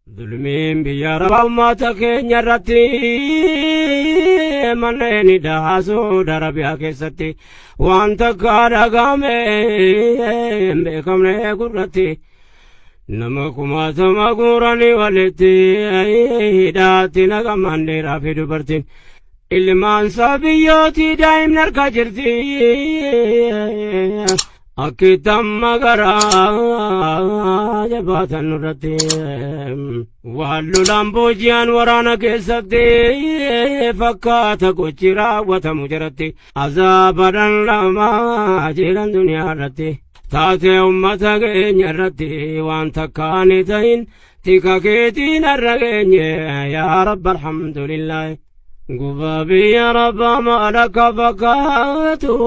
ظلمين بيارا وما تكين يرتي منين داسو دربيا كيستي وانت كارا قامين بكم نيقرتي نمكما تمقورني ولتي هداتي نقمان ديرا في دبرتين ilmaan sabiyyootii daa'imni harka jirti akkitan magaraa jabaatan nurratti waan lolaan booji'an waraana keessatti fakkaata gochi raawwatamu jiratti azaabadhan lamaa jiran duniyaa irratti taatee ummata keenya irratti waan takkaan ta'in tika keetiin har'a geenye yaa rabbi alhamdulillahi قبابي يا رب ما لك فكاتو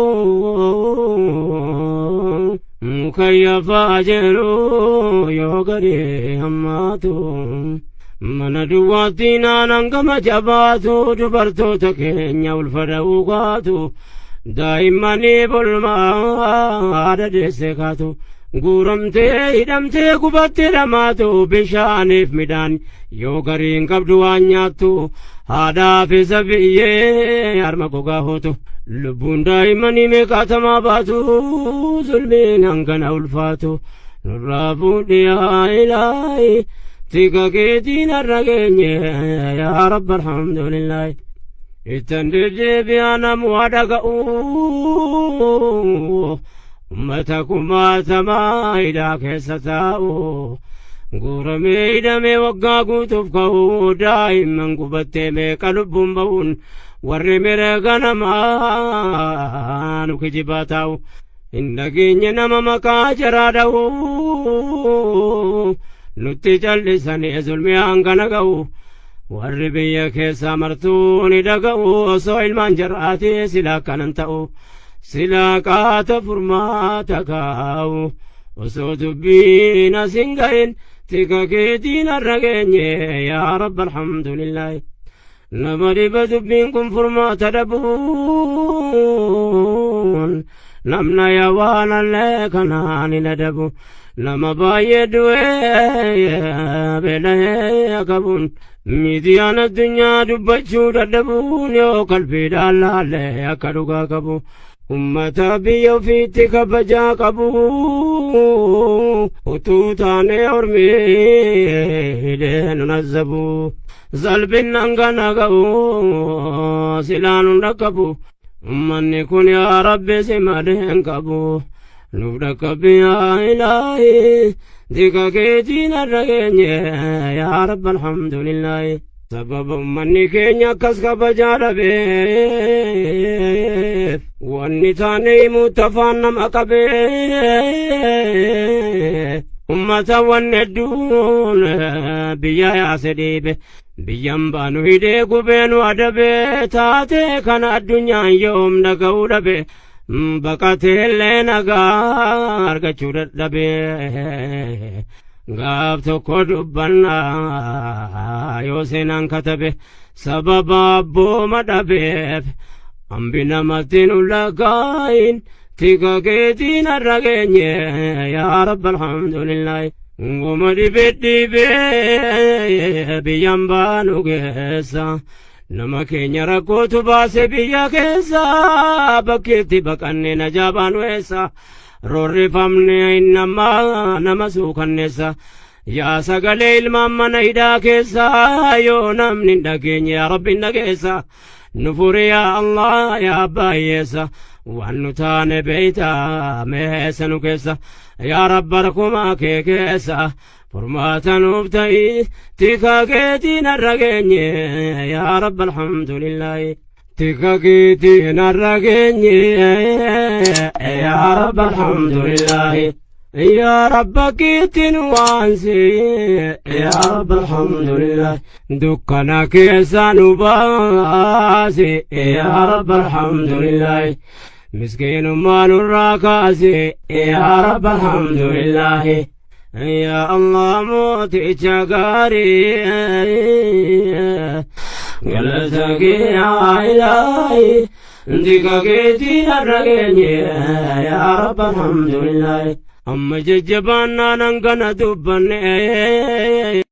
مكيف أجرو يوغري هماتو من دواتينا ننقم جباتو جبرتو تكين والفروقاتو دائما نيبولما عدد سكاتو قرمتي هدمتي قبتي رماتو بشاني في ميدان يوغرين قبدو عنياتو هذا في سبيي أرمكو قاهوتو لبون دائما مكاتما باتو ظلمين أنقنا والفاتو نرابو يا إلهي تيكا كيتين الرقيني يا رب الحمد لله اتندجي بيانا موادقو أمتكم ما تمايدا كيستاو قرمي دمي وقاقو تفكو دائما قبتي ميكا لبون بون ورمي رغانا مانو كجباتاو إنكين ينما مكا جراداو نتي جلساني ظلمي أنقنقو وربي كيسا مرتوني دقو سو علمان جراتي سلاكا ننتاو سلاكات فرماتكاو وصوت بينا سنغين تيكا كيتين الرقيني يا رب الحمد لله نمري بدبينكم فرمات دبون نمنا يوانا لكناني ندبو نما بايدوي بلا يكبون ميديان الدنيا دبجو دبون يو قلبي دالا لكدوكا كبو ummata biyya ofiitti kabajaa qabu utuu taane ormiilee nu nazzabu zalbin hangana qabu silaan hunda qabu ummanni kun yaa rabbi si madeen qabu nuuf dhaqqabbi yaa ilaahi tika keetiin har'a geenye yaa rabbi alhamdulillahi sababa ummanni keenya akkas kabajaa dhabeef wanni taane himuutti afaan nama qabee ummata wanni hedduun biyya yaase dhiibe biyyan baanu hidhee gubeenu adabe taatee kana addunyaan yoom dhaga'uu dhabe baqateellee nagaa argachuu dadhabe gaaf tokko dubbannaa yoo seenaan katabe sababa abbooma dhabeef ambi namatti nu lakaayin tika keetiin har'a geenye yaa rabbi alhamdulillahi ngoma dhibee biyyan baanu keessa nama keenya rakkootu baase biyya keessa bakkeetti baqanne najaa baanu eessa rorrifamne innamaa nama suukanneessa yaa sagalee ilmaan mana hidhaa keessa yoo namni hin dhageenye yaa rabbi hin dhageessa nufuri yaa Allah yaa abbaayyeessa waan nu taane beeyta meessa nu keessa yaa rabba rakkumaa kee keessa furmaata nuuf ta'i tika keetiin har'a geenye yaa rabbi alhamdulillahi tika keetiin har'a geenye yaa rabbi alhamdulillahi يا رب كيتن وانسي يا رب الحمد لله دكنا كيسان وباسي يا رب الحمد لله مسكين ما نراكاسي يا رب الحمد لله يا الله موتي شقاري قلتك يا إلهي ديكا كيتين الرقيني يا رب الحمد لله أما ججبانا ننقنا دبني